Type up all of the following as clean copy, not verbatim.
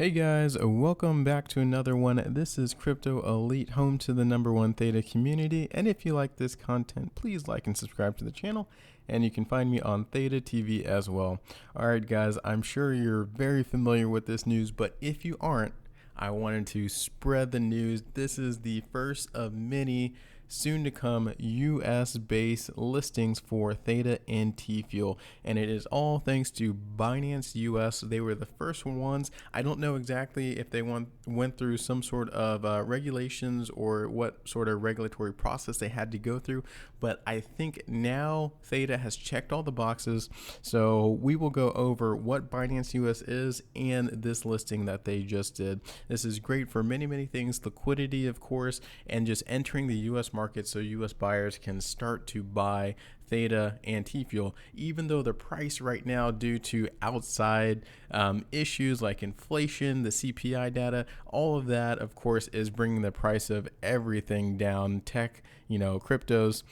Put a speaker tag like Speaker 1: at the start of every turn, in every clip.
Speaker 1: Hey guys, welcome back to another one. This is Crypto Elite, home to the #1 Theta community. And if you like this content, please like and subscribe to the channel. And you can find me on Theta TV as well. All right, guys, I'm sure you're very familiar with this news, but if you aren't, I wanted to spread the news. This is the first of many soon to come US based listings for Theta and TFUEL, and it is all thanks to Binance US. They were the first ones. I don't know exactly if they went through some sort of regulations or what sort of regulatory process they had to go through, but I think now Theta has checked all the boxes. So we will go over what Binance US is and this listing that they just did. This is great for many things, liquidity of course, and just entering the US market so US buyers can start to buy Theta and TFUEL, even though the price right now, due to outside issues like inflation, the CPI data, all of that, of course, is bringing the price of everything down. Tech, cryptos,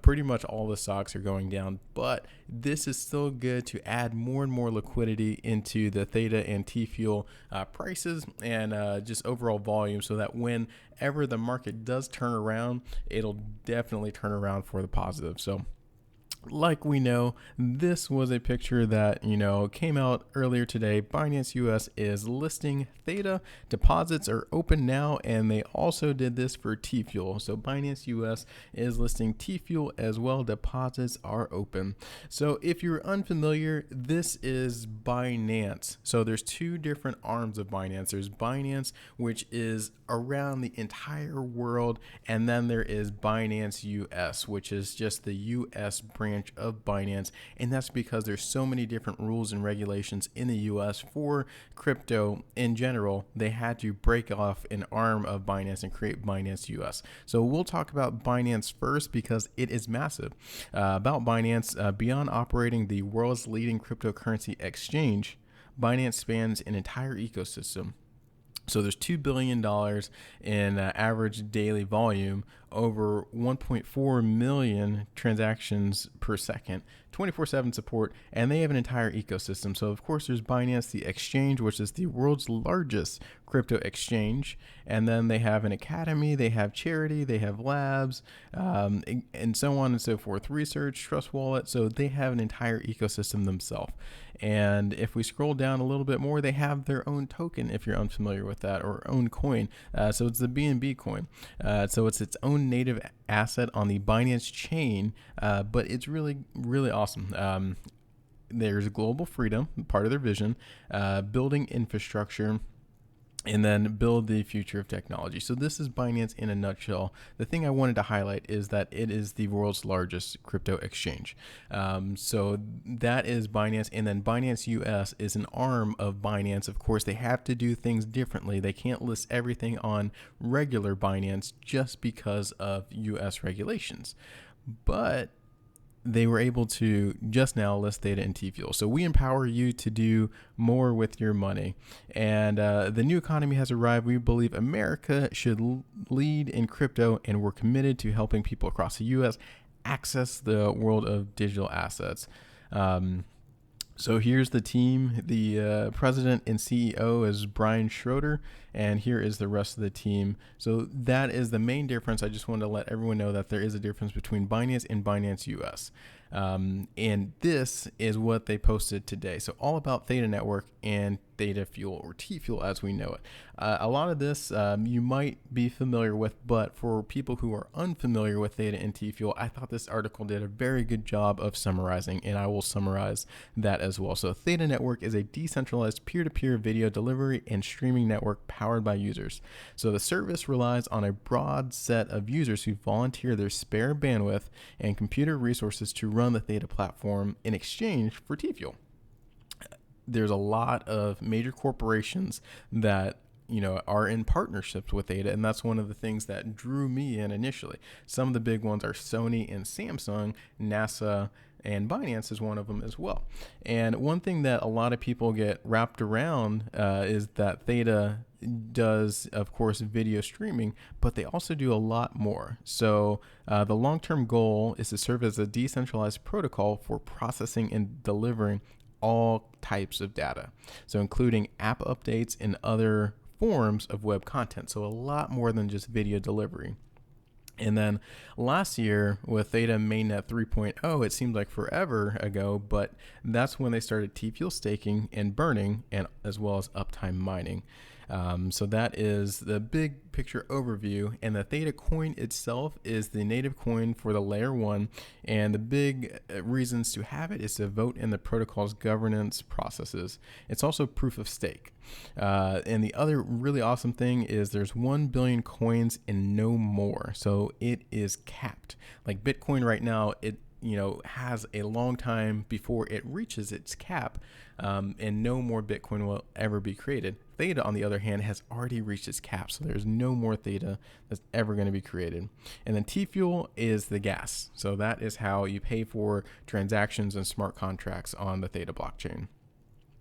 Speaker 1: pretty much all the stocks are going down. But this is still good to add more and more liquidity into the Theta and TFUEL prices and just overall volume, so that whenever the market does turn around, it'll definitely turn around for the positive. So like we know, this was a picture that, came out earlier today. Binance US is listing Theta. Deposits are open now, and they also did this for TFUEL. So Binance US is listing TFUEL as well. Deposits are open. So if you're unfamiliar, this is Binance. So there's two different arms of Binance. There's Binance, which is around the entire world, and then there is Binance US, which is just the US branch of Binance, and that's because there's so many different rules and regulations in the US for crypto in general. They had to break off an arm of Binance and create Binance US. So we'll talk about Binance first because it is massive. About Binance, beyond operating the world's leading cryptocurrency exchange, Binance spans an entire ecosystem. So there's $2 billion in average daily volume, over 1.4 million transactions per second, 24/7 support, and they have an entire ecosystem. So of course there's Binance, the exchange, which is the world's largest crypto exchange, and then they have an academy, they have charity, they have labs, and so on and so forth, research, trust wallet. So they have an entire ecosystem themselves. And if we scroll down a little bit more, they have their own token, if you're unfamiliar with that, or own coin. So it's the BNB coin. So it's its own native asset on the Binance chain, but it's really awesome. There's global freedom, part of their vision, building infrastructure, and then build the future of technology. So this is Binance in a nutshell. The thing I wanted to highlight is that it is the world's largest crypto exchange. So that is Binance, and then Binance US is an arm of Binance. Of course, they have to do things differently. They can't list everything on regular Binance just because of US regulations. But they were able to just now list Theta and TFUEL. So we empower you to do more with your money. And the new economy has arrived. We believe America should lead in crypto, and we're committed to helping people across the U.S. access the world of digital assets. So here's the team. The president and CEO is Brian Schroeder, and here is the rest of the team. So that is the main difference. I just wanted to let everyone know that there is a difference between Binance and Binance US. And this is what they posted today. So all about Theta Network and TFUEL, or TFUEL as we know it. A lot of this you might be familiar with, but for people who are unfamiliar with Theta and TFUEL, I thought this article did a very good job of summarizing, and I will summarize that as well. So Theta Network is a decentralized peer-to-peer video delivery and streaming network powered by users. So the service relies on a broad set of users who volunteer their spare bandwidth and computer resources to run the Theta platform in exchange for TFUEL. There's a lot of major corporations that are in partnerships with Theta, and that's one of the things that drew me in initially. Some of the big ones are Sony and Samsung, NASA, and Binance is one of them as well. And one thing that a lot of people get wrapped around is that Theta does, of course, video streaming, but they also do a lot more. So the long-term goal is to serve as a decentralized protocol for processing and delivering all types of data. So including app updates and other forms of web content. So a lot more than just video delivery. And then last year with Theta Mainnet 3.0, it seemed like forever ago, but that's when they started TFUEL staking and burning, and as well as uptime mining. So that is the big picture overview, and the Theta coin itself is the native coin for the layer 1, and the big reasons to have it is to vote in the protocol's governance processes. It's also proof of stake. And the other really awesome thing is there's 1 billion coins and no more. So it is capped. Like Bitcoin right now, it has a long time before it reaches its cap, and no more Bitcoin will ever be created. Theta, on the other hand, has already reached its cap, so there's no more Theta that's ever going to be created. And then TFUEL is the gas. So that is how you pay for transactions and smart contracts on the Theta blockchain.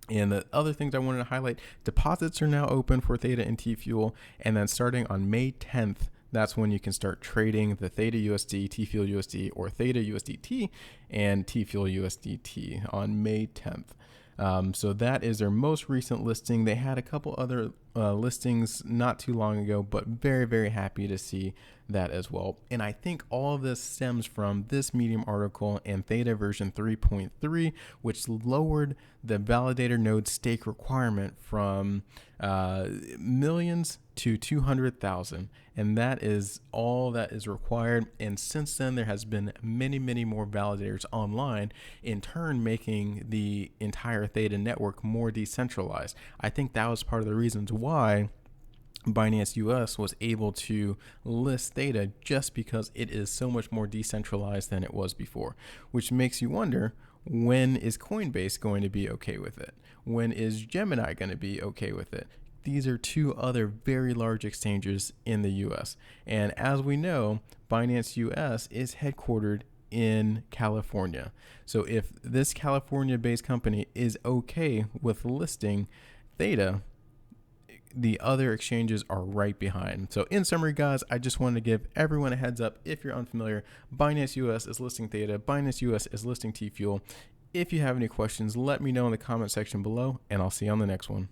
Speaker 1: And the other things I wanted to highlight, deposits are now open for Theta and TFUEL, and then starting on May 10th, that's when you can start trading the Theta USD, TFUEL USD, or Theta USDT and TFUEL USDT on May 10th. So that is their most recent listing. They had a couple other listings not too long ago, but very, very happy to see that as well. And I think all of this stems from this Medium article and Theta version 3.3, which lowered the validator node stake requirement from millions to 200,000. And that is all that is required. And since then, there has been many, many more validators online, in turn making the entire Theta network more decentralized. I think that was part of the reasons why Binance US was able to list Theta, just because it is so much more decentralized than it was before, which makes you wonder, when is Coinbase going to be okay with it? When is Gemini going to be okay with it? These are two other very large exchanges in the US. And as we know, Binance US is headquartered in California. So if this California-based company is okay with listing Theta, the other exchanges are right behind. So in summary, guys, I just wanted to give everyone a heads up. If you're unfamiliar, Binance US is listing Theta, Binance US is listing TFUEL. If you have any questions, let me know in the comment section below, and I'll see you on the next one.